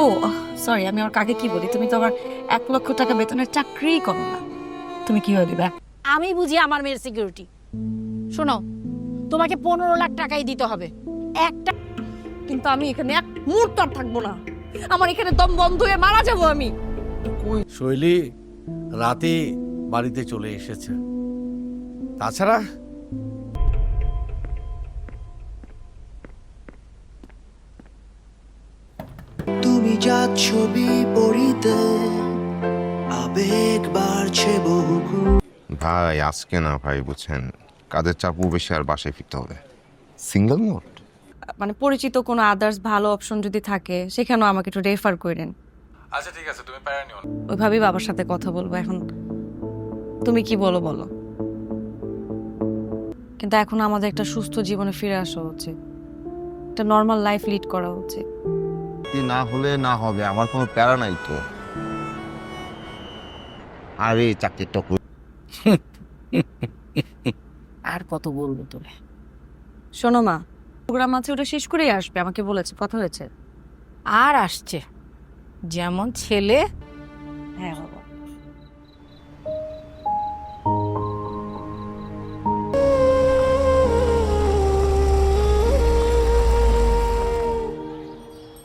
ও sorry, আমি আমার কাকে কি বলি? তুমি তো আমার 1 লক্ষ টাকা বেতনের চাকরিই করো না, তুমি কি হয়ে দিবা? আমি বুঝি আমার মেয়ের সিকিউরিটি। শোনো, তোমাকে 15 লাখ টাকাই দিতে হবে একটা। কিন্তু আমি এখানে এক মুহূর্ত আর থাকবো না, আমার এখানে দম বন্ধ হয়ে মারা যাবো আমি। শৈলী রাতে বাড়িতে চলে এসেছে। তাছাড়া তুমি যাচ্ছ বিপরীতে, আবেগ বাড়ছে বহু। ভাই আজকে না ভাই, বুঝছেন কাজের চাপ বেশি আর বাসায় ফিরতে হবে। সিঙ্গেল মোড মানে পরিচিত কোনো আদার্স ভালো অপশন যদি থাকে সেখানেও আমাকে একটু রেফার করেন। আচ্ছা ঠিক আছে, তুমি প্যারা নিও না। ওইভাবেই বাবার সাথে কথা বলবো এখন। তুমি কি বলো বলো, কিন্তু এখন আমাদের একটা সুস্থ জীবনে ফিরে আসা উচিত, একটা নর্মাল লাইফ লিড করা উচিত। না হলে না হবে, আমার কোনো প্যারা নাই তো। আরে চাকরিটা আর কত বলবো তোরে? শোনো মা, প্রোগ্রাম আছে, ওটা শেষ করেই আসবে, আমাকে বলেছে, কথা হয়েছে। আর আসছে যেমন ছেলে। হ্যাঁ বাবা।